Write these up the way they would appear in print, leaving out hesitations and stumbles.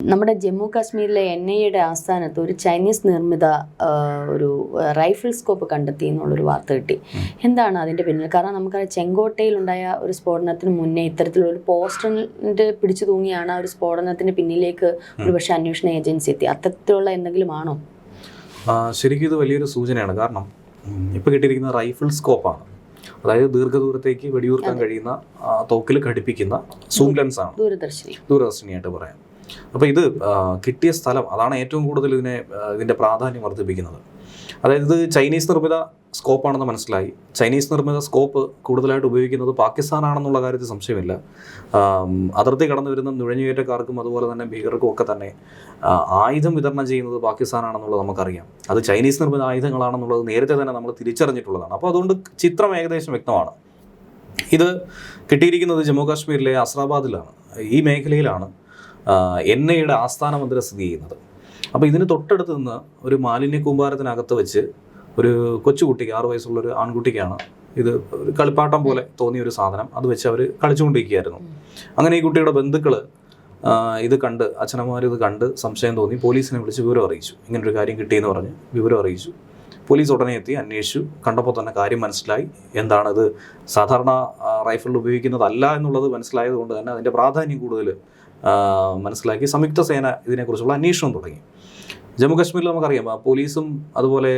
നമ്മുടെ ജമ്മു കാശ്മീരിലെ NIA ആസ്ഥാനത്ത് ഒരു ചൈനീസ് നിർമ്മിത ഒരു റൈഫിൾ സ്കോപ്പ് കണ്ടെത്തി എന്നുള്ളൊരു വാർത്ത കിട്ടി. എന്താണ് അതിൻ്റെ പിന്നിൽ? കാരണം നമുക്കറിയാം ചെങ്കോട്ടയിലുണ്ടായ ഒരു സ്ഫോടനത്തിന് മുന്നേ ഇത്തരത്തിലൊരു പോസ്റ്ററിൻ്റെ പിടിച്ചു തൂങ്ങിയാണ് ആ ഒരു സ്ഫോടനത്തിന് പിന്നിലേക്ക് ഒരു പക്ഷേ അന്വേഷണ ഏജൻസി എത്തി. അത്തരത്തിലുള്ള എന്തെങ്കിലും ആണോ? ശരിക്കും ഇത് വലിയൊരു സൂചനയാണ്. കാരണം ഇപ്പോൾ കിട്ടിയിരിക്കുന്ന റൈഫിൾ സ്കോപ്പാണ്. അതായത് ദീർഘദൂരത്തേക്ക് വെടിയുർക്കാൻ കഴിയുന്ന തോക്കിൽ ഘടിപ്പിക്കുന്ന സൂം ലെൻസ് ആണ്, ദൂരദർശിനിയായിട്ട് പറയാം. അപ്പോൾ ഇത് കിട്ടിയ സ്ഥലം അതാണ് ഏറ്റവും കൂടുതൽ ഇതിൻ്റെ പ്രാധാന്യം വർദ്ധിപ്പിക്കുന്നത്. അതായത് ഇത് ചൈനീസ് നിർമ്മിത സ്കോപ്പാണെന്ന് മനസ്സിലായി. ചൈനീസ് നിർമ്മിത സ്കോപ്പ് കൂടുതലായിട്ട് ഉപയോഗിക്കുന്നത് പാകിസ്ഥാനാണെന്നുള്ള കാര്യത്തിൽ സംശയമില്ല. അതിർത്തി കടന്നു വരുന്ന നുഴഞ്ഞുകയറ്റക്കാർക്കും അതുപോലെ തന്നെ ഭീകരർക്കും ഒക്കെ തന്നെ ആയുധം വിതരണം ചെയ്യുന്നത് പാകിസ്ഥാനാണെന്നുള്ളത് നമുക്കറിയാം. അത് ചൈനീസ് നിർമ്മിത ആയുധങ്ങളാണെന്നുള്ളത് നേരത്തെ തന്നെ നമ്മൾ തിരിച്ചറിഞ്ഞിട്ടുള്ളതാണ്. അപ്പോൾ അതുകൊണ്ട് ചിത്രം ഏകദേശം വ്യക്തമാണ്. ഇത് കിട്ടിയിരിക്കുന്നത് ജമ്മു കാശ്മീരിലെ അസ്രാബാദിലാണ്. ഈ മേഖലയിലാണ് NIA ആസ്ഥാന മന്ദിരം സ്ഥിതി ചെയ്യുന്നത്. അപ്പോൾ ഇതിന് തൊട്ടടുത്ത് നിന്ന് ഒരു മാലിന്യ കൂമ്പാരത്തിനകത്ത് വെച്ച് ഒരു കൊച്ചുകുട്ടിക്ക് 6 വയസ്സുള്ളൊരു ആൺകുട്ടിക്കാണ് ഇത് ഒരു കളിപ്പാട്ടം പോലെ തോന്നിയ ഒരു സാധനം അത് വെച്ച് അവർ കളിച്ചുകൊണ്ടിരിക്കുകയായിരുന്നു. അങ്ങനെ ഈ കുട്ടിയുടെ ബന്ധുക്കൾ ഇത് കണ്ട്, അച്ഛനമ്മമാർ ഇത് കണ്ട് സംശയം തോന്നി പോലീസിനെ വിളിച്ച് വിവരം അറിയിച്ചു. ഇങ്ങനൊരു കാര്യം കിട്ടിയെന്ന് പറഞ്ഞ് വിവരം അറിയിച്ചു. പോലീസ് ഉടനെ എത്തി അന്വേഷിച്ചു. കണ്ടപ്പോൾ തന്നെ കാര്യം മനസ്സിലായി. എന്താണത് സാധാരണ റൈഫിൾ ഉപയോഗിക്കുന്നതല്ല എന്നുള്ളത് മനസ്സിലായത് കൊണ്ട് തന്നെ അതിൻ്റെ പ്രാധാന്യം കൂടുതൽ മനസ്സിലാക്കി സംയുക്ത സേന ഇതിനെക്കുറിച്ചുള്ള അന്വേഷണം തുടങ്ങി. ജമ്മു കാശ്മീരിൽ നമുക്കറിയാം പോലീസും അതുപോലെ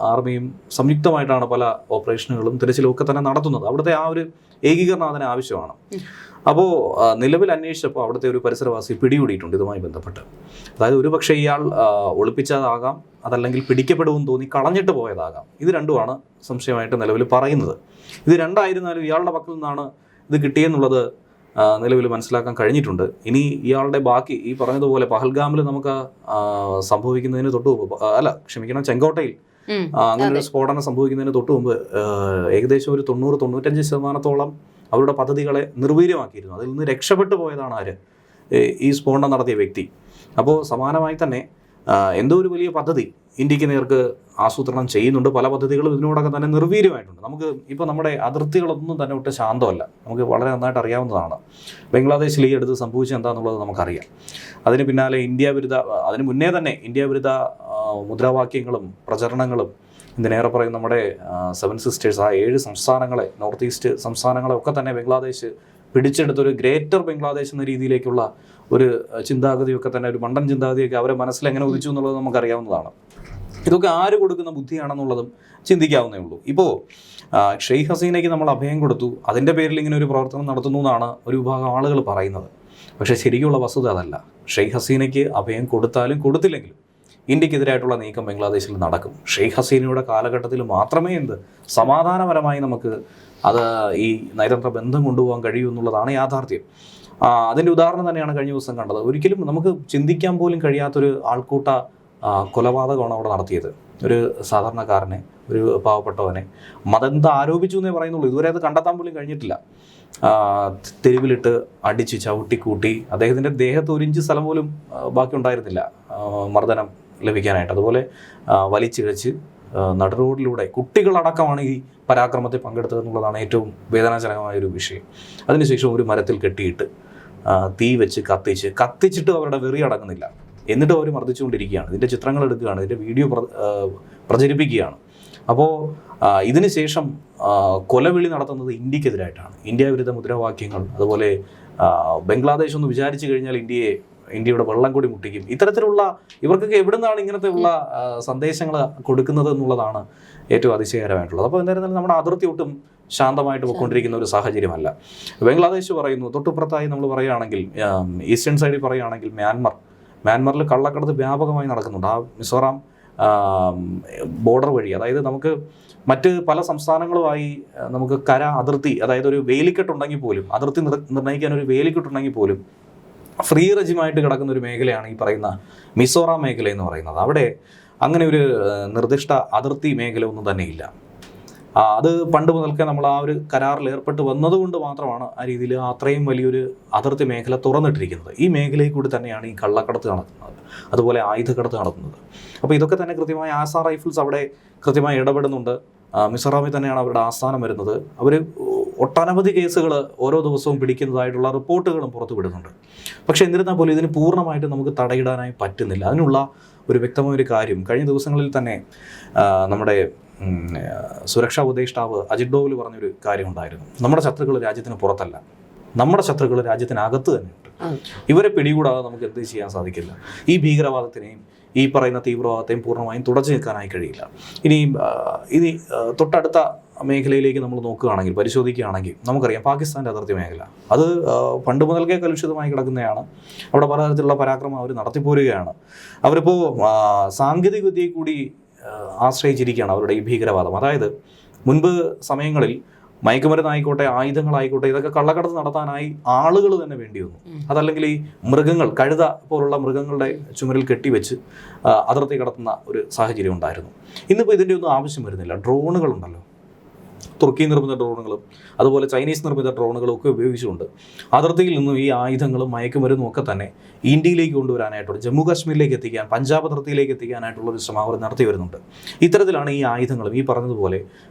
ആർമിയും സംയുക്തമായിട്ടാണ് പല ഓപ്പറേഷനുകളും തിരച്ചിലും ഒക്കെ തന്നെ നടത്തുന്നത്. അവിടുത്തെ ആ ഒരു ഏകീകരണം അതിന് ആവശ്യമാണ്. അപ്പോൾ നിലവിൽ അന്വേഷിച്ചപ്പോൾ അവിടുത്തെ ഒരു പരിസരവാസി പിടികൂടിയിട്ടുണ്ട് ഇതുമായി ബന്ധപ്പെട്ട്. അതായത് ഒരു പക്ഷേ ഇയാൾ ഒളിപ്പിച്ചതാകാം, അതല്ലെങ്കിൽ പിടിക്കപ്പെടുമെന്ന് തോന്നി കളഞ്ഞിട്ട് പോയതാകാം. ഇത് രണ്ടുമാണ് സംശയമായിട്ട് നിലവിൽ പറയുന്നത്. ഇത് രണ്ടായിരുന്നാലും ഇയാളുടെ പക്കൽ നിന്നാണ് ഇത് കിട്ടിയെന്നുള്ളത് നിലവിൽ മനസ്സിലാക്കാൻ കഴിഞ്ഞിട്ടുണ്ട്. ഇനി ഇയാളുടെ ബാക്കി ഈ പറഞ്ഞതുപോലെ പഹൽഗാമിൽ നമുക്ക് സംഭവിക്കുന്നതിന് തൊട്ട് മുമ്പ് ചെങ്കോട്ടയിൽ അങ്ങനെ ഒരു സ്ഫോടനം സംഭവിക്കുന്നതിന് തൊട്ട് മുമ്പ് ഏകദേശം ഒരു 90-95% അവരുടെ പദ്ധതികളെ നിർവീര്യമാക്കിയിരുന്നു. അതിൽ നിന്ന് രക്ഷപ്പെട്ടു പോയതാണ് ആര്? ഈ സ്ഫോടനം നടത്തിയ വ്യക്തി. അപ്പോൾ സമാനമായി തന്നെ എന്തോ ഒരു വലിയ പദ്ധതി ഇന്ത്യക്ക് നേർക്ക് ആസൂത്രണം ചെയ്യുന്നുണ്ട്. പല പദ്ധതികളും ഇതിനോടൊക്കെ തന്നെ നിർവീര്യമായിട്ടുണ്ട്. നമുക്ക് ഇപ്പോൾ നമ്മുടെ അതിർത്തികളൊന്നും തന്നെ ഒട്ട് ശാന്തമല്ല. നമുക്ക് വളരെ നന്നായിട്ട് അറിയാവുന്നതാണ്. ബംഗ്ലാദേശിൽ ഈ അടുത്ത് സംഭവിച്ചത് എന്താണെന്നുള്ളത് നമുക്കറിയാം. അതിന് പിന്നാലെ അതിന് മുന്നേ തന്നെ ഇന്ത്യ വിരുദ്ധ മുദ്രാവാക്യങ്ങളും പ്രചരണങ്ങളും ഇതിനേറെ പറയും നമ്മുടെ 7 സിസ്റ്റേഴ്സ്, ആ 7 സംസ്ഥാനങ്ങളെ, നോർത്ത് ഈസ്റ്റ് സംസ്ഥാനങ്ങളെ ഒക്കെ തന്നെ ബംഗ്ലാദേശ് പിടിച്ചെടുത്തൊരു ഗ്രേറ്റർ ബംഗ്ലാദേശ് എന്ന രീതിയിലേക്കുള്ള ഒരു ചിന്താഗതിയൊക്കെ തന്നെ, ഒരു മണ്ടൻ ചിന്താഗതിയൊക്കെ അവരെ മനസ്സിൽ എങ്ങനെ ഉദിച്ചു എന്നുള്ളത് നമുക്കറിയാവുന്നതാണ്. ഇതൊക്കെ ആര് കൊടുക്കുന്ന ബുദ്ധിയാണെന്നുള്ളതും ചിന്തിക്കാവുന്നേ ഉള്ളൂ. ഇപ്പോൾ ഷെയ്ഖ് ഹസീനയ്ക്ക് നമ്മൾ അഭയം കൊടുത്തു, അതിൻ്റെ പേരിൽ ഇങ്ങനെ ഒരു പ്രവർത്തനം നടത്തുന്നു എന്നാണ് ഒരു വിഭാഗം ആളുകൾ പറയുന്നത്. പക്ഷേ ശരിക്കുള്ള വസ്തുത അതല്ല. ഷെയ്ഖ് ഹസീനയ്ക്ക് അഭയം കൊടുത്താലും കൊടുത്തില്ലെങ്കിലും ഇന്ത്യക്കെതിരായിട്ടുള്ള നീക്കം ബംഗ്ലാദേശിൽ നടക്കും. ഷെയ്ഖ് ഹസീനയുടെ കാലഘട്ടത്തിൽ മാത്രമേ സമാധാനപരമായി നമുക്ക് ഈ നയതന്ത്ര ബന്ധം കൊണ്ടുപോകാൻ കഴിയൂ എന്നുള്ളതാണ് യാഥാർത്ഥ്യം. അതിൻ്റെ ഉദാഹരണം തന്നെയാണ് കഴിഞ്ഞ ദിവസം കണ്ടത്. ഒരിക്കലും നമുക്ക് ചിന്തിക്കാൻ പോലും കഴിയാത്തൊരു ആൾക്കൂട്ട കൊലപാതകമാണ് അവിടെ നടത്തിയത്. ഒരു സാധാരണക്കാരനെ, ഒരു പാവപ്പെട്ടവനെ മതന്ത ആരോപിച്ചു എന്നേ പറയുന്നുള്ളൂ. ഇതുവരെ അത് കണ്ടെത്താൻ പോലും കഴിഞ്ഞിട്ടില്ല. തെരുവിലിട്ട് അടിച്ച് ചവിട്ടിക്കൂട്ടി അദ്ദേഹത്തിൻ്റെ ദേഹത്ത് 1 ഇഞ്ച് സ്ഥലം പോലും ബാക്കി ഉണ്ടായിരുന്നില്ല മർദ്ദനം ലഭിക്കാനായിട്ട്. അതുപോലെ വലിച്ചിഴച്ച് നട റോഡിലൂടെ കുട്ടികളടക്കമാണ് ഈ പരാക്രമത്തിൽ പങ്കെടുത്തതെന്നുള്ളതാണ് ഏറ്റവും വേദനാജനകമായൊരു വിഷയം. അതിനുശേഷം ഒരു മരത്തിൽ കെട്ടിയിട്ട് തീ വെച്ച് കത്തിച്ചിട്ട് അവരുടെ വെറി അടങ്ങുന്നില്ല. എന്നിട്ട് അവർ മർദ്ദിച്ചുകൊണ്ടിരിക്കുകയാണ്. ഇതിൻ്റെ ചിത്രങ്ങൾ എടുക്കുകയാണ്, ഇതിൻ്റെ വീഡിയോ പ്രചരിപ്പിക്കുകയാണ്. അപ്പോൾ ഇതിന് ശേഷം കൊലവിളി നടത്തുന്നത് ഇന്ത്യക്കെതിരായിട്ടാണ്. ഇന്ത്യ വിരുദ്ധ മുദ്രാവാക്യങ്ങൾ, അതുപോലെ ബംഗ്ലാദേശ് ഒന്ന് വിചാരിച്ചു കഴിഞ്ഞാൽ ഇന്ത്യയുടെ വെള്ളം കൂടി മുട്ടിക്കും. ഇത്തരത്തിലുള്ള ഇവർക്കൊക്കെ എവിടെ നിന്നാണ് ഇങ്ങനത്തെ ഉള്ള സന്ദേശങ്ങൾ കൊടുക്കുന്നത് എന്നുള്ളതാണ് ഏറ്റവും അതിശയകരമായിട്ടുള്ളത്. അപ്പോൾ എന്തായിരുന്നാലും നമ്മുടെ അതിർത്തി ഒട്ടും ശാന്തമായിട്ട് പോയിക്കൊണ്ടിരിക്കുന്ന ഒരു സാഹചര്യമല്ല. ബംഗ്ലാദേശ് പറയുന്നു, തൊട്ടുപുറത്തായി നമ്മൾ പറയുകയാണെങ്കിൽ ഈസ്റ്റേൺ സൈഡിൽ പറയുകയാണെങ്കിൽ മ്യാൻമറിൽ കള്ളക്കടത്ത് വ്യാപകമായി നടക്കുന്നുണ്ട്. ആ മിസോറാം ബോർഡർ വഴി, അതായത് നമുക്ക് മറ്റ് പല സംസ്ഥാനങ്ങളുമായി നമുക്ക് അതിർത്തി, അതായത് ഒരു വേലിക്കെട്ടുണ്ടെങ്കിൽ പോലും, അതിർത്തി നിർണ്ണയിക്കാൻ ഒരു വേലിക്കെട്ടുണ്ടെങ്കിൽ പോലും ഫ്രീ റെജിമായിട്ട് കിടക്കുന്ന ഒരു മേഖലയാണ് ഈ പറയുന്ന മിസോറാം മേഖല എന്ന് പറയുന്നത്. അവിടെ അങ്ങനെ ഒരു നിർദ്ദിഷ്ട അതിർത്തി മേഖല ഒന്നും തന്നെ ഇല്ല. അത് പണ്ട് മുതൽക്കേ നമ്മൾ ആ ഒരു കരാറിൽ ഏർപ്പെട്ട് വന്നതുകൊണ്ട് മാത്രമാണ് ആ രീതിയിൽ അത്രയും വലിയൊരു അതിർത്തി മേഖല തുറന്നിട്ടിരിക്കുന്നത്. ഈ മേഖലയിൽ കൂടി തന്നെയാണ് ഈ കള്ളക്കടത്ത് നടത്തുന്നത്, അതുപോലെ ആയുധക്കടത്ത് നടത്തുന്നത്. അപ്പോൾ ഇതൊക്കെ തന്നെ കൃത്യമായി ആസാ റൈഫിൾസ് അവിടെ കൃത്യമായി ഇടപെടുന്നുണ്ട്. മിസോറാമിൽ തന്നെയാണ് അവരുടെ ആസ്ഥാനം വരുന്നത്. അവർ ഒട്ടനവധി കേസുകൾ ഓരോ ദിവസവും പിടിക്കുന്നതായിട്ടുള്ള റിപ്പോർട്ടുകളും പുറത്തു വിടുന്നുണ്ട്. പക്ഷേ എന്നിരുന്നാൽ പോലും ഇതിന് പൂർണ്ണമായിട്ട് നമുക്ക് തടയിടാനായി പറ്റുന്നില്ല. അതിനുള്ള ഒരു വ്യക്തമായൊരു കാര്യം കഴിഞ്ഞ ദിവസങ്ങളിൽ തന്നെ നമ്മുടെ സുരക്ഷാ ഉപദേഷ്ടാവ് അജിത് ഡോവൽ പറഞ്ഞൊരു കാര്യമുണ്ടായിരുന്നു. നമ്മുടെ ശത്രുക്കൾ രാജ്യത്തിന് പുറത്തല്ല, നമ്മുടെ ശത്രുക്കൾ രാജ്യത്തിനകത്ത് തന്നെയുണ്ട്. ഇവരെ പിടികൂടാതെ നമുക്ക് എന്ത് ചെയ്യാൻ സാധിക്കില്ല. ഈ ഭീകരവാദത്തിനെയും ഈ പറയുന്ന തീവ്രവാദത്തെയും പൂർണ്ണമായും തുടച്ചു നിൽക്കാനായി കഴിയില്ല. ഇനി തൊട്ടടുത്ത മേഖലയിലേക്ക് നമ്മൾ നോക്കുകയാണെങ്കിൽ, പരിശോധിക്കുകയാണെങ്കിൽ നമുക്കറിയാം പാകിസ്ഥാൻ്റെ അതിർത്തി മേഖല അത് പണ്ട് മുതൽക്കേ കലുഷിതമായി കിടക്കുന്നതാണ്. അവിടെ പലതരത്തിലുള്ള പരാക്രമം അവർ നടത്തിപ്പോരുകയാണ്. അവരിപ്പോൾ സാങ്കേതിക വിദ്യയെ കൂടി ആശ്രയിച്ചിരിക്കുകയാണ് അവരുടെ ഈ ഭീകരവാദം. അതായത് മുൻപ് സമയങ്ങളിൽ മയക്കുമരുന്നായിക്കോട്ടെ, ആയുധങ്ങളായിക്കോട്ടെ, ഇതൊക്കെ കള്ളക്കടത്ത് നടത്താനായി ആളുകൾ തന്നെ വേണ്ടി വന്നു. അതല്ലെങ്കിൽ ഈ മൃഗങ്ങൾ, കഴുത പോലുള്ള മൃഗങ്ങളുടെ ചുമരിൽ കെട്ടിവെച്ച് അതിർത്തി കടത്തുന്ന ഒരു സാഹചര്യം ഉണ്ടായിരുന്നു. ഇന്നിപ്പോൾ ഇതിൻ്റെ ഒന്നും ആവശ്യം വരുന്നില്ല. ഡ്രോണുകളുണ്ടല്ലോ, തുർക്കി നിർമ്മിത ഡ്രോണുകളും അതുപോലെ ചൈനീസ് നിർമ്മിത ഡ്രോണുകളും ഒക്കെ ഉപയോഗിച്ചുകൊണ്ട് അതിർത്തിയിൽ നിന്നും ഈ ആയുധങ്ങളും മയക്കുമരുന്നും ഒക്കെ തന്നെ ഇന്ത്യയിലേക്ക് കൊണ്ടുവരാനായിട്ടുള്ള, ജമ്മു കാശ്മീരിലേക്ക് എത്തിക്കാൻ, പഞ്ചാബ് അതിർത്തിയിലേക്ക് എത്തിക്കാനായിട്ടുള്ള ഒരു ശ്രമം അവർ നടത്തി വരുന്നുണ്ട്. ഇത്തരത്തിലാണ് ഈ ആയുധങ്ങളും ഈ പറഞ്ഞതുപോലെ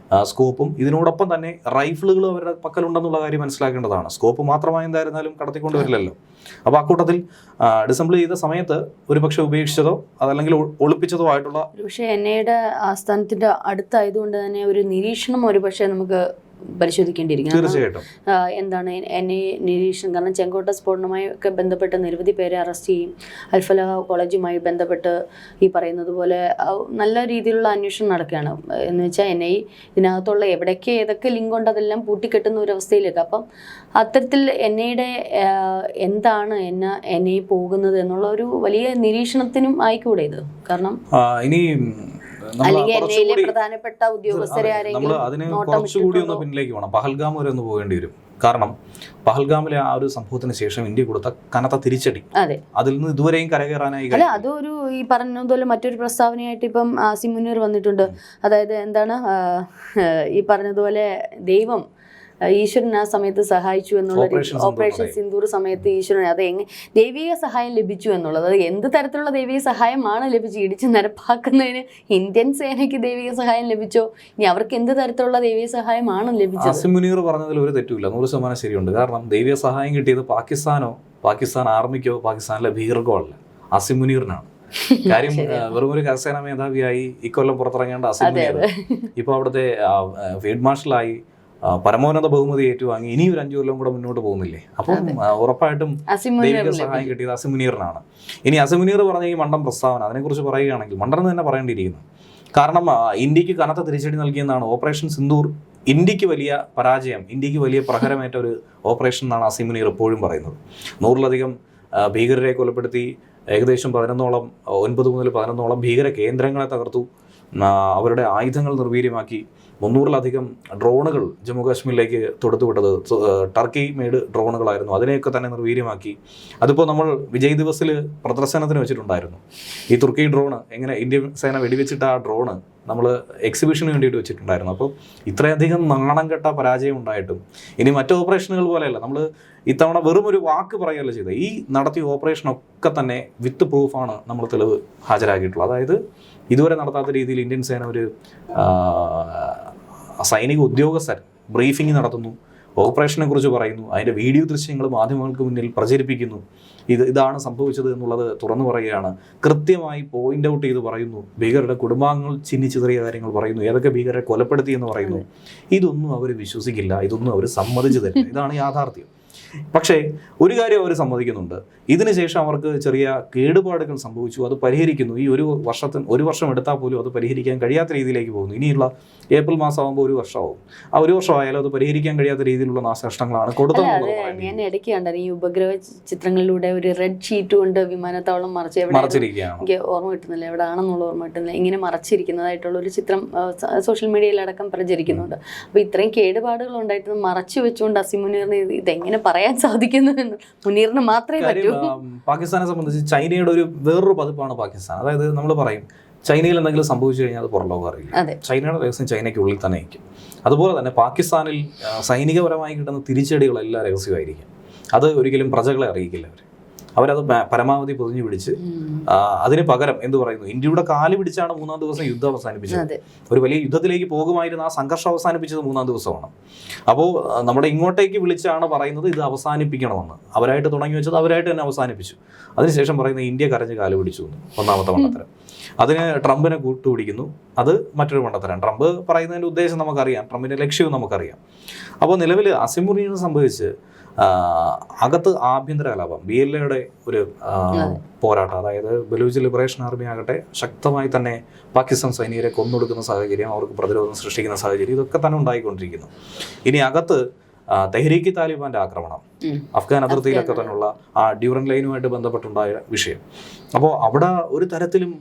സ്കോപ്പും ഇതിനോടൊപ്പം തന്നെ റൈഫിളുകളും അവരുടെ പക്കലുണ്ടെന്നുള്ള കാര്യം മനസ്സിലാക്കേണ്ടതാണ്. സ്കോപ്പ് മാത്രമായി എന്തായിരുന്നാലും കടത്തിക്കൊണ്ടുവരില്ലല്ലോ. അപ്പോൾ ആ കൂട്ടത്തിൽ ഡിസംബിൾ ചെയ്ത സമയത്ത് ഒരു പക്ഷേ ഉപേക്ഷിച്ചതോ അതല്ലെങ്കിൽ ഒളിപ്പിച്ചതോ ആയിട്ടുള്ള, പക്ഷേ എൻഐയുടെ ആസ്ഥാനത്തിൻ്റെ അടുത്തായതുകൊണ്ട് തന്നെ ഒരു നിരീക്ഷണം ഒരു പക്ഷേ നമുക്ക് പരിശോധിക്കേണ്ടിയിരിക്കും. തീർച്ചയായിട്ടും എന്താണ് എന്നെ നിരീക്ഷണം, കാരണം ചെങ്കോട്ട സ്ഫോടനവുമായി ഒക്കെ ബന്ധപ്പെട്ട് നിരവധി പേരെ അറസ്റ്റ് ചെയ്യും. അൽഫല കോളേജുമായി ബന്ധപ്പെട്ട് ഈ പറയുന്നത് പോലെ നല്ല രീതിയിലുള്ള അന്വേഷണം നടക്കുകയാണ്. എന്ന് വെച്ചാൽ എൻഐ ഇതിനകത്തുള്ള എവിടേക്ക് ഏതൊക്കെ ലിങ്ക് ഉണ്ട് അതെല്ലാം പൂട്ടിക്കെട്ടുന്ന ഒരു അവസ്ഥയിലേക്ക്. അപ്പം അത്തരത്തിൽ എൻഐയുടെ എന്താണ് എൻഐ പോകുന്നത് എന്നുള്ള ഒരു വലിയ നിരീക്ഷണത്തിനും ആയിക്കൂടെ ഇത്? കാരണം ഇനി അല്ലെങ്കിൽ എൻഐയിലെ പ്രധാനപ്പെട്ട ഉദ്യോഗസ്ഥരെ നമ്മൾ അതിന് കുറച്ചുകൂടി ഒന്ന് പിന്നിലേക്ക് പോകണം. പഹൽഗാം വരെ ഒന്ന് പോകേണ്ടി വരും. കാരണം പഹൽഗാമിലെ ആ ഒരു സംഭവത്തിന് ശേഷം ഇന്ത്യ കൊടുത്ത കനത്ത തിരിച്ചടി, അതിൽ നിന്ന് ഇതുവരെയും കരകയറാനായി. അല്ല, അതൊരു ഈ പറഞ്ഞതുപോലെ മറ്റൊരു പ്രസ്താവനയായിട്ട് ഇപ്പം ആസിം മുനീർ വന്നിട്ടുണ്ട്. അതായത് എന്താണ് ഈ പറഞ്ഞതുപോലെ ദൈവം ഈശ്വരൻ ആ സമയത്ത് സഹായിച്ചു എന്നുള്ള, ഓപ്പറേഷൻ സിന്ദൂർ സമയത്ത് ഈശ്വരൻ അത് ദൈവിക സഹായം ലഭിച്ചു എന്നുള്ളത്. അത് എന്ത് തരത്തിലുള്ള ദൈവിക സഹായമാണ് ലഭിച്ചത്? ഇടിച്ച് നിരപ്പാക്കുന്നതിന് ഇന്ത്യൻ സേനയ്ക്ക് ദൈവിക സഹായം ലഭിച്ചോ? ഇനി അവർക്ക് എന്ത് തരത്തിലുള്ള ദൈവിക സഹായമാണ് ലഭിച്ചത്? ആസിം മുനീർ പറഞ്ഞതിൽ ഒരു തെറ്റുമില്ല, 100% ശരിയുണ്ട്. കാരണം ദൈവിക സഹായം കിട്ടിയത് പാകിസ്ഥാൻ ആർമിക്കോ പാകിസ്ഥാനിലെ ഭീകരർക്കോ അല്ല, ആസിം മുനീറിനാണ്. കാര്യം വെറും ഒരു കരസേനാ മേധാവിയായി ഇക്കൊല്ലം പുറത്തിറങ്ങേണ്ട ആസിം മുനീർ ഇപ്പോൾ അവിടുത്തെ ഫീൽഡ് മാർഷലായി പരമോന്നത ബഹുമതി ഏറ്റുവാങ്ങി ഇനി ഒരു 5 കൊല്ലം കൂടെ മുന്നോട്ട് പോകുന്നില്ലേ? അപ്പം ഉറപ്പായിട്ടും ദൈവിക സഹായം കിട്ടിയത് ആസിം മുനീറിനാണ്. ഇനി ആസിം മുനീർ പറഞ്ഞ ഈ മണ്ടൻ പ്രസ്താവന, അതിനെക്കുറിച്ച് പറയുകയാണെങ്കിൽ മണ്ടൻ തന്നെ പറയേണ്ടിയിരിക്കുന്നു. കാരണം ഇന്ത്യക്ക് കനത്ത തിരിച്ചടി നൽകിയെന്നാണ് ഓപ്പറേഷൻ സിന്ദൂർ. ഇന്ത്യക്ക് വലിയ പരാജയം, ഇന്ത്യക്ക് വലിയ പ്രഹരമേറ്റ ഒരു ഓപ്പറേഷൻ എന്നാണ് ആസിം മുനീർ എപ്പോഴും പറയുന്നത്. 100-ലധികം ഭീകരരെ കൊലപ്പെടുത്തി, ഏകദേശം 9 മുതൽ 11 ഭീകര കേന്ദ്രങ്ങളെ തകർത്തു, അവരുടെ ആയുധങ്ങൾ നിർവീര്യമാക്കി, 300-ലധികം ഡ്രോണുകൾ ജമ്മു കാശ്മീരിലേക്ക് തൊടുത്തുവിട്ടത് ടർക്കി മെയ്ഡ് ഡ്രോണുകളായിരുന്നു. അതിനെയൊക്കെ തന്നെ നിർവീര്യമാക്കി. അതിപ്പോൾ നമ്മൾ വിജയ് ദിവസിൽ പ്രദർശനത്തിന് വെച്ചിട്ടുണ്ടായിരുന്നു. ഈ തുർക്കി ഡ്രോണ് എങ്ങനെ ഇന്ത്യൻ സേന വെടിവെച്ചിട്ട് ആ ഡ്രോണ് നമ്മൾ എക്സിബിഷന് വേണ്ടിയിട്ട് വെച്ചിട്ടുണ്ടായിരുന്നു. അപ്പോൾ ഇത്രയധികം നാണം കെട്ട പരാജയം ഉണ്ടായിട്ടും ഇനി മറ്റു ഓപ്പറേഷനുകൾ പോലെയല്ല, നമ്മൾ ഇത്തവണ വെറും ഒരു വാക്ക് പറയുകയല്ല ചെയ്തത്. ഈ നടത്തിയ ഓപ്പറേഷനൊക്കെ തന്നെ വിത്ത് പ്രൂഫാണ് നമ്മൾ തെളിവ് ഹാജരാക്കിയിട്ടുള്ളത്. അതായത് ഇതുവരെ നടത്താത്ത രീതിയിൽ ഇന്ത്യൻ സേന ഒരു സൈനിക ഉദ്യോഗസ്ഥർ ബ്രീഫിംഗ് നടത്തുന്നു, ഓപ്പറേഷനെ കുറിച്ച് പറയുന്നു, അതിൻ്റെ വീഡിയോ ദൃശ്യങ്ങൾ മാധ്യമങ്ങൾക്ക് മുന്നിൽ പ്രചരിപ്പിക്കുന്നു. ഇതാണ് സംഭവിച്ചത് എന്നുള്ളത് തുറന്നു പറയുകയാണ്. കൃത്യമായി പോയിന്റ് ഔട്ട് ചെയ്ത് പറയുന്നു. ഭീകരരുടെ കുടുംബാംഗങ്ങൾ ചിന്നിച്ചിതറിയ കാര്യങ്ങൾ പറയുന്നു, ഏതൊക്കെ ഭീകരരെ കൊലപ്പെടുത്തി എന്ന് പറയുന്നു. ഇതൊന്നും അവർ വിശ്വസിക്കില്ല, ഇതൊന്നും അവർ സമ്മതിച്ചു തരില്ല. ഇതാണ് യാഥാർത്ഥ്യം. പക്ഷേ ഒരു കാര്യം അവർ സമ്മതിക്കുന്നുണ്ട്, ഇതിനുശേഷം അവർക്ക് ചെറിയ കേടുപാടുകൾ സംഭവിച്ചു, അത് പരിഹരിക്കുന്നു. ഈ ഒരു വർഷം എടുത്താൽ പോലും അത് പരിഹരിക്കാൻ കഴിയാത്ത രീതിയിലേക്ക് പോകുന്നു. ഇനിയുള്ള ഏപ്രിൽ മാസമാകുമ്പോൾ 1 വർഷമാവും. ആ 1 വർഷമായാലും അത് പരിഹരിക്കാൻ കഴിയാത്ത രീതിയിലുള്ള നാശനഷ്ടങ്ങളാണ് കൊടുത്തത്. ഞാൻ ഇടയ്ക്ക് കണ്ടത് ഈ ഉപഗ്രഹ ചിത്രങ്ങളിലൂടെ ഒരു റെഡ് ഷീറ്റ് കൊണ്ട് വിമാനത്താവളം മറച്ചിരിക്കുകയാണ്. എനിക്ക് ഓർമ്മ കിട്ടുന്നില്ല എവിടെയാണെന്നുള്ള ഓർമ്മ കിട്ടുന്നില്ല. ഇങ്ങനെ മറച്ചിരിക്കുന്നതായിട്ടുള്ള ഒരു ചിത്രം സോഷ്യൽ മീഡിയയിലടക്കം പ്രചരിക്കുന്നുണ്ട്. അപ്പോൾ ഇത്രയും കേടുപാടുകൾ ഉണ്ടായിട്ട് മറച്ചു വെച്ചുകൊണ്ട് ആസിം മുനീറിന് ഇതെങ്ങനെ പറയാൻ സാധിക്കുന്നു എന്ന് മുനീറിന് മാത്രമേ പറ്റൂ. പാകിസ്ഥാനെ സംബന്ധിച്ച് ചൈനയുടെ ഒരു വേറൊരു പതിപ്പാണ് പാകിസ്ഥാൻ. അതായത് നമ്മൾ പറയും ചൈനയിൽ എന്തെങ്കിലും സംഭവിച്ചു കഴിഞ്ഞാൽ അത് പുറം ലോകം അറിയില്ല. ചൈനയുടെ രഹസ്യം ചൈനയ്ക്കുള്ളിൽ തന്നെ ആയിരിക്കും. അതുപോലെ തന്നെ പാകിസ്ഥാനിൽ സൈനികപരമായി കിട്ടുന്ന തിരിച്ചടികളെല്ലാം രഹസ്യമായിരിക്കും. അത് ഒരിക്കലും പ്രജകളെ അറിയിക്കില്ല അവർ. അവരത് പരമാവധി പൊതിഞ്ഞു പിടിച്ച് അതിന് പകരം എന്ത് പറയുന്നു, ഇന്ത്യയുടെ കാല് പിടിച്ചാണ് 3-ാം ദിവസം യുദ്ധം അവസാനിപ്പിച്ചത്. ഒരു വലിയ യുദ്ധത്തിലേക്ക് പോകുമായിരുന്ന ആ സംഘർഷം അവസാനിപ്പിച്ചത് 3-ാം ദിവസമാണ്. അപ്പോൾ നമ്മുടെ ഇങ്ങോട്ടേക്ക് വിളിച്ചാണ് പറയുന്നത് ഇത് അവസാനിപ്പിക്കണമെന്ന്. അവരായിട്ട് തുടങ്ങി വെച്ചത് അവരായിട്ട് തന്നെ അവസാനിപ്പിച്ചു. അതിനുശേഷം പറയുന്നത് ഇന്ത്യ കരഞ്ഞ് കാല് പിടിച്ചു എന്ന്, ഒന്നാമത്തെ മണ്ടത്തരം. അതിന് ട്രംപിനെ കൂട്ടുപിടിക്കുന്നു, അത് മറ്റൊരു മണ്ടത്തരം. ട്രംപ് പറയുന്നതിൻ്റെ ഉദ്ദേശം നമുക്കറിയാം, ട്രംപിൻ്റെ ലക്ഷ്യവും നമുക്കറിയാം. അപ്പോൾ നിലവിൽ അസിം മുനീറിനെ സംബന്ധിച്ച് അകത്ത് ആഭ്യന്തര കലാപം, BLA ഒരു പോരാട്ടം, അതായത് ബലൂച്ച് ലിബറേഷൻ ആർമി ആകട്ടെ ശക്തമായി തന്നെ പാകിസ്ഥാൻ സൈനികരെ കൊന്നൊടുക്കുന്ന സാഹചര്യം, അവർക്ക് പ്രതിരോധം സൃഷ്ടിക്കുന്ന സാഹചര്യം, ഇതൊക്കെ തന്നെ ഉണ്ടായിക്കൊണ്ടിരിക്കുന്നു. ഇനി അകത്ത് തെഹ്രീക്ക് താലിബാന്റെ ആക്രമണം, അഫ്ഗാൻ അതിർത്തിയിലൊക്കെ തന്നെയുള്ള ആ ഡ്യൂറൻ ലൈനുമായിട്ട് ബന്ധപ്പെട്ടുണ്ടായ വിഷയം. അപ്പോൾ അവിടെ ഒരു തരത്തിലും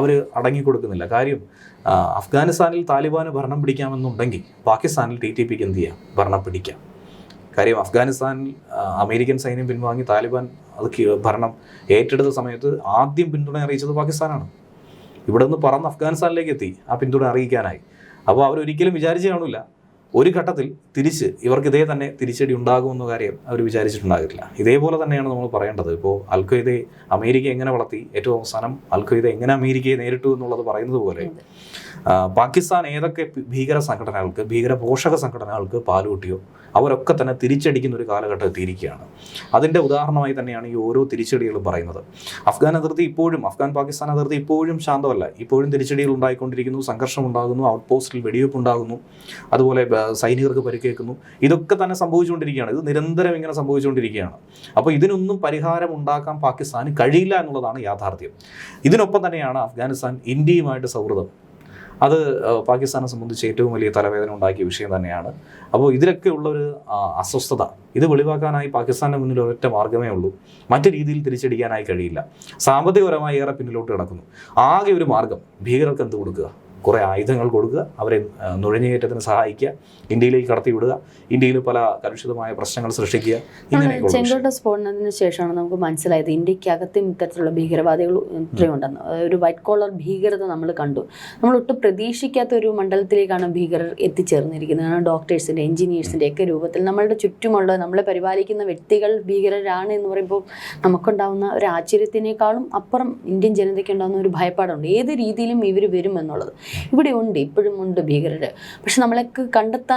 അവർ അടങ്ങിക്കൊടുക്കുന്നില്ല. കാര്യം അഫ്ഗാനിസ്ഥാനിൽ താലിബാന് ഭരണം പിടിക്കാമെന്നുണ്ടെങ്കിൽ പാകിസ്ഥാനിൽ TTPക്ക് എന്ത് ചെയ്യാം, ഭരണം പിടിക്കാം. കാര്യം അഫ്ഗാനിസ്ഥാനിൽ അമേരിക്കൻ സൈന്യം പിൻവാങ്ങി താലിബാൻ അത് ഭരണം ഏറ്റെടുത്ത സമയത്ത് ആദ്യം പിന്തുണ അറിയിച്ചത് പാകിസ്ഥാനാണ്. ഇവിടെ നിന്ന് പറന്ന് അഫ്ഗാനിസ്ഥാനിലേക്ക് എത്തി ആ പിന്തുണ അറിയിക്കാനായി. അപ്പോൾ അവരൊരിക്കലും വിചാരിച്ചു കാണില്ല ഒരു ഘട്ടത്തിൽ തിരിച്ച് ഇവർക്ക് ഇതേ തന്നെ തിരിച്ചടി ഉണ്ടാകുമെന്ന കാര്യം അവർ വിചാരിച്ചിട്ടുണ്ടാകില്ല. ഇതേപോലെ തന്നെയാണ് നമ്മൾ പറയേണ്ടത്. ഇപ്പോൾ അൽ-ഖ്വയ്ദയെ അമേരിക്ക എങ്ങനെ വളർത്തി, ഏറ്റവും അവസാനം അൽ-ഖ്വയ്ദ എങ്ങനെ അമേരിക്കയെ നേരിട്ടു എന്നുള്ളത് പറയുന്നത് പോലെ പാകിസ്ഥാൻ ഏതൊക്കെ ഭീകര സംഘടനകൾക്ക്, ഭീകര പോഷക സംഘടനകൾക്ക് പാലുകൂട്ടിയോ അവരൊക്കെ തന്നെ തിരിച്ചടിക്കുന്ന ഒരു കാലഘട്ടം എത്തിയിരിക്കുകയാണ്. അതിൻ്റെ ഉദാഹരണമായി തന്നെയാണ് ഈ ഓരോ തിരിച്ചടികളും പറയുന്നത്. അഫ്ഗാൻ പാകിസ്ഥാൻ അതിർത്തി ഇപ്പോഴും ശാന്തമല്ല. ഇപ്പോഴും തിരിച്ചടികൾ ഉണ്ടായിക്കൊണ്ടിരിക്കുന്നു, സംഘർഷം ഉണ്ടാകുന്നു, ഔട്ട് പോസ്റ്റിൽ വെടിവെപ്പ് ഉണ്ടാകുന്നു, അതുപോലെ സൈനികർക്ക് പരിക്കേൽക്കുന്നു. ഇതൊക്കെ തന്നെ സംഭവിച്ചുകൊണ്ടിരിക്കുകയാണ്. ഇത് നിരന്തരം ഇങ്ങനെ സംഭവിച്ചുകൊണ്ടിരിക്കുകയാണ്. അപ്പോൾ ഇതിനൊന്നും പരിഹാരം ഉണ്ടാക്കാൻ പാകിസ്ഥാന് കഴിയില്ല എന്നുള്ളതാണ് യാഥാർത്ഥ്യം. ഇതിനൊപ്പം തന്നെയാണ് അഫ്ഗാനിസ്ഥാൻ ഇന്ത്യയുമായിട്ട് സൗഹൃദം. അത് പാകിസ്ഥാനെ സംബന്ധിച്ച് ഏറ്റവും വലിയ തലവേദന ഉണ്ടാക്കിയ വിഷയം തന്നെയാണ്. അപ്പോൾ ഇതിലൊക്കെ ഉള്ളൊരു അസ്വസ്ഥത ഇത് വെളിവാക്കാനായി പാകിസ്ഥാൻ്റെ മുന്നിൽ ഒരൊറ്റ മാർഗ്ഗമേ ഉള്ളൂ. മറ്റു രീതിയിൽ തിരിച്ചടിക്കാനായി കഴിയില്ല. സാമ്പത്തികപരമായി ഏറെ പിന്നിലോട്ട് കിടക്കുന്നു. ആകെ ഒരു മാർഗ്ഗം ഭീകരർക്ക് എന്ത് കൊടുക്കുക, കുറേ ആയുധങ്ങൾ കൊടുക്കുക, അവരെ നുഴഞ്ഞുകയറ്റത്തിന് സഹായിക്കുക, ഇന്ത്യയിലേക്ക് കടത്തിവിടുക, ഇന്ത്യയിൽ പല കലുഷിതമായ പ്രശ്നങ്ങൾ സൃഷ്ടിക്കുക. ചെങ്കോട്ട സ്ഫോടനത്തിന് ശേഷമാണ് നമുക്ക് മനസ്സിലായത് ഇന്ത്യക്കകത്തും ഇത്തരത്തിലുള്ള ഭീകരവാദികൾ ഇത്രയുണ്ടെന്ന്. ഒരു വൈറ്റ് കോളർ ഭീകരത നമ്മൾ കണ്ടു. നമ്മൾ ഒട്ടും പ്രതീക്ഷിക്കാത്ത ഒരു മണ്ഡലത്തിലേക്കാണ് ഭീകരർ എത്തിച്ചേർന്നിരിക്കുന്നത്. കാരണം ഡോക്ടേഴ്സിൻ്റെ, എഞ്ചിനീയേഴ്സിൻ്റെ ഒക്കെ രൂപത്തിൽ നമ്മളുടെ ചുറ്റുമുള്ള നമ്മളെ പരിപാലിക്കുന്ന വ്യക്തികൾ ഭീകരരാണ് എന്ന് പറയുമ്പോൾ നമുക്കുണ്ടാകുന്ന ഒരു ആശ്ചര്യത്തിനേക്കാളും അപ്പുറം ഇന്ത്യൻ ജനതയ്ക്ക് ഉണ്ടാകുന്ന ഒരു ഭയപ്പാടുണ്ട്. ഏത് രീതിയിലും ഇവർ വരുമെന്നുള്ളത്. ഇവിടെ ഉണ്ട്, ഇപ്പോഴും ഉണ്ട് ഭീകരർ. പക്ഷെ നമ്മളൊക്കെ കണ്ടെത്താൻ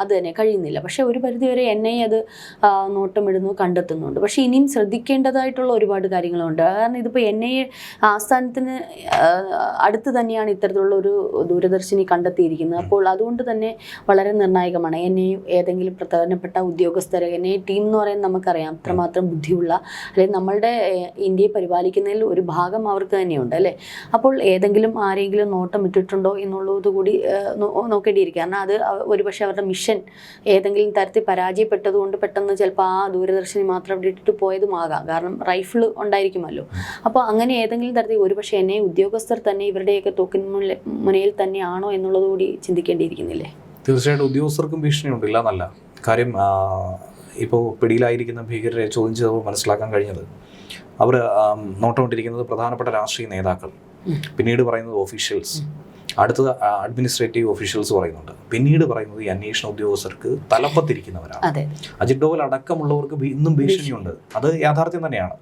അത് തന്നെ കഴിയുന്നില്ല. പക്ഷെ ഒരു പരിധിവരെ NIA അത് നോട്ടമിടുന്നു, കണ്ടെത്തുന്നുണ്ട്. പക്ഷെ ഇനിയും ശ്രദ്ധിക്കേണ്ടതായിട്ടുള്ള ഒരുപാട് കാര്യങ്ങളുണ്ട്. കാരണം ഇതിപ്പോൾ NIA ആസ്ഥാനത്തിന് അടുത്ത് തന്നെയാണ് ഇത്തരത്തിലുള്ള ഒരു ദൂരദർശിനി കണ്ടെത്തിയിരിക്കുന്നത്. അപ്പോൾ അതുകൊണ്ട് തന്നെ വളരെ നിർണായകമാണ്. NIA ഏതെങ്കിലും പ്രധാനപ്പെട്ട ഉദ്യോഗസ്ഥരെ, NIA ടീം എന്ന് പറയുന്നത് നമുക്കറിയാം അത്രമാത്രം ബുദ്ധിയുള്ള, അല്ലെങ്കിൽ നമ്മളുടെ ഇന്ത്യയെ പരിപാലിക്കുന്നതിൽ ഒരു ഭാഗം അവർക്ക് തന്നെയുണ്ട് അല്ലേ. അപ്പോൾ ആരെങ്കിലും നോട്ടം ഇട്ടിട്ടുണ്ടോ എന്നുള്ളത് കൂടി നോക്കേണ്ടിയിരിക്കുക. കാരണം അത് ഒരുപക്ഷെ അവരുടെ മിഷൻ ഏതെങ്കിലും തരത്തിൽ പരാജയപ്പെട്ടതുകൊണ്ട് പെട്ടെന്ന് ചിലപ്പോൾ ആ ദൂരദർശിനി മാത്രം അവിടെ ഇട്ടിട്ട് പോയതുമാകാം. കാരണം റൈഫിൾ ഉണ്ടായിരിക്കുമല്ലോ. അപ്പോൾ അങ്ങനെ ഏതെങ്കിലും തരത്തിൽ ഒരുപക്ഷെ NIA ഉദ്യോഗസ്ഥർ തന്നെ ഇവരുടെയൊക്കെ തോക്കിന് മുനയിൽ തന്നെയാണോ എന്നുള്ളത് കൂടി ചിന്തിക്കേണ്ടിയിരിക്കുന്നില്ലേ? തീർച്ചയായിട്ടും ഉദ്യോഗസ്ഥർക്കും ഭീഷണിയുണ്ട്, ഇല്ല എന്നല്ല. കാര്യം ഇപ്പോൾ പിടിയിലായിരിക്കുന്ന ഭീകരരെ ചോദ്യം ചെയ്തപ്പോൾ മനസ്സിലാക്കാൻ കഴിഞ്ഞത് അവർ നോട്ടമിട്ടിരിക്കുന്നത് പ്രധാനപ്പെട്ട രാഷ്ട്രീയ നേതാക്കൾ, പിന്നീട് പറയുന്നത് ഒഫീഷ്യൽസ്, അടുത്തത് അഡ്മിനിസ്ട്രേറ്റീവ് ഒഫീഷ്യൽസ് പറയുന്നുണ്ട്, പിന്നീട് പറയുന്നത് ഈ അന്വേഷണ ഉദ്യോഗസ്ഥർക്ക് തലപ്പത്തിരിക്കുന്നവരാണ്. അജിത് ഡോവൽ അടക്കമുള്ളവർക്ക് ഇന്നും ഭീഷണിയുണ്ട്. അത് യാഥാർത്ഥ്യം തന്നെയാണ്.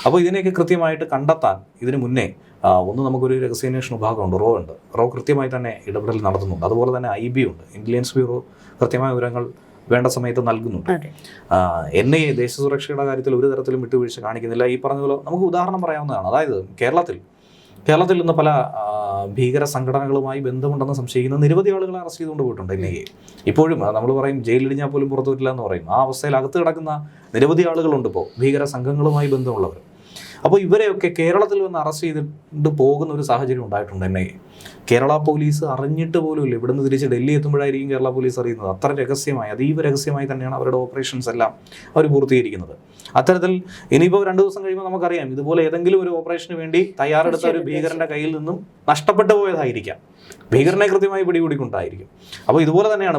അപ്പോൾ ഇതിനെയൊക്കെ കൃത്യമായിട്ട് കണ്ടെത്താൻ ഇതിനു മുന്നേ ഒന്ന് നമുക്കൊരു രഹസ്യാന്വേഷണ വിഭാഗമുണ്ട്, റോ കൃത്യമായി തന്നെ ഇടപെടൽ നടത്തുന്നുണ്ട്. അതുപോലെ തന്നെ IB ഉണ്ട്, ഇന്റലിജൻസ് ബ്യൂറോ കൃത്യമായ വിവരങ്ങൾ വേണ്ട സമയത്ത് നൽകുന്നുണ്ട്. NIA ദേശസുരക്ഷയുടെ കാര്യത്തിൽ ഒരു തരത്തിലും വിട്ടുവീഴ്ച കാണിക്കുന്നില്ല. ഈ പറഞ്ഞ പോലെ നമുക്ക് ഉദാഹരണം പറയാവുന്നതാണ്. അതായത് കേരളത്തിൽ നിന്ന് പല ഭീകര സംഘടനകളുമായി ബന്ധമുണ്ടെന്ന് സംശയിക്കുന്ന നിരവധി ആളുകളെ അറസ്റ്റ് ചെയ്തുകൊണ്ട് പോയിട്ടുണ്ട് NIA. ഇപ്പോഴും നമ്മൾ പറയും ജയിലിടിഞ്ഞാൽ പോലും പുറത്തു വരില്ല എന്ന് പറയും. ആ അവസ്ഥയിൽ അകത്ത് കിടക്കുന്ന നിരവധി ആളുകളുണ്ട് ഇപ്പോൾ ഭീകര സംഘങ്ങളുമായി ബന്ധമുള്ളവർ. അപ്പോൾ ഇവരെയൊക്കെ കേരളത്തിൽ വന്ന് അറസ്റ്റ് ചെയ്തിട്ട് പോകുന്ന ഒരു സാഹചര്യം ഉണ്ടായിട്ടുണ്ട് NIA. കേരള പോലീസ് അറിഞ്ഞിട്ട് പോലുമില്ല. ഇവിടുന്ന് തിരിച്ച് ഡൽഹി എത്തുമ്പോഴായിരിക്കും കേരള പോലീസ് അറിയുന്നത്. അത്ര രഹസ്യമായി, അതീവ രഹസ്യമായി തന്നെയാണ് അവരുടെ ഓപ്പറേഷൻസ് എല്ലാം അവർ പൂർത്തീകരിക്കുന്നത്. അത്തരത്തിൽ ഇനിയിപ്പോൾ 2 ദിവസം കഴിയുമ്പോൾ നമുക്കറിയാം ഇതുപോലെ ഏതെങ്കിലും ഒരു ഓപ്പറേഷന് വേണ്ടി തയ്യാറെടുത്ത ഒരു ഭീകരന്റെ കയ്യിൽ നിന്നും നഷ്ടപ്പെട്ടു പോയതായിരിക്കാം. ഭീകരനെ കൃത്യമായി പിടികൂടിക്കൊണ്ടായിരിക്കും. അപ്പോൾ ഇതുപോലെ തന്നെയാണ്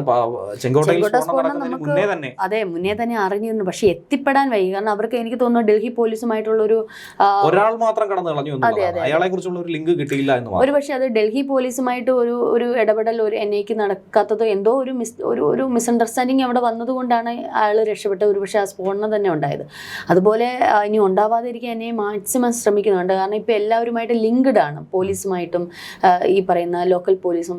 ചെങ്കോട്ടയിൽ മുന്നേ തന്നെ അറിഞ്ഞിരുന്നു. പക്ഷെ എത്തിപ്പെടാൻ വൈകി. കാരണം അവർക്ക് എനിക്ക് തോന്നുന്നു ഡൽഹി പോലീസുമായിട്ടുള്ള ഒരാൾ മാത്രം കടന്നു കളഞ്ഞു, അയാളെ കുറിച്ചുള്ള ഒരു ലിങ്ക് കിട്ടിയില്ല എന്ന്. ഒരു പക്ഷെ അത് ഡൽഹി പോലീസുമായിട്ട് ഒരു ഇടപെടൽ ഒരു NIAക്ക് നടക്കാത്തതോ എന്തോ ഒരു മിസ്അണ്ടർസ്റ്റാൻഡിങ് അവിടെ വന്നതുകൊണ്ടാണ് അയാൾ രക്ഷപ്പെട്ടത്. ഒരു പക്ഷേ ആ സ്ഫോടനം തന്നെ ഉണ്ടായത്. അതുപോലെ ഇനി ഉണ്ടാവാതിരിക്കാൻ എന്നെ മാക്സിമം ശ്രമിക്കുന്നുണ്ട്. കാരണം ഇപ്പോൾ എല്ലാവരുമായിട്ട് ലിങ്ക്ഡ് ആണ്, പോലീസുമായിട്ടും ഈ പറയുന്ന ലോക്കൽ പോലീസും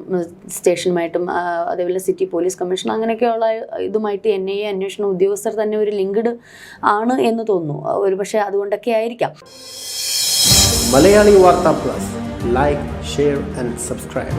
സ്റ്റേഷനുമായിട്ടും അതേപോലെ സിറ്റി പോലീസ് കമ്മീഷൻ അങ്ങനെയൊക്കെയുള്ള ഇതുമായിട്ട് NIA അന്വേഷണ ഉദ്യോഗസ്ഥർ തന്നെ ഒരു ലിങ്ക്ഡ് ആണ് എന്ന് തോന്നുന്നു. ഒരു പക്ഷേ അതുകൊണ്ടൊക്കെ ആയിരിക്കാം. Malayali Warta Plus, like, share and subscribe.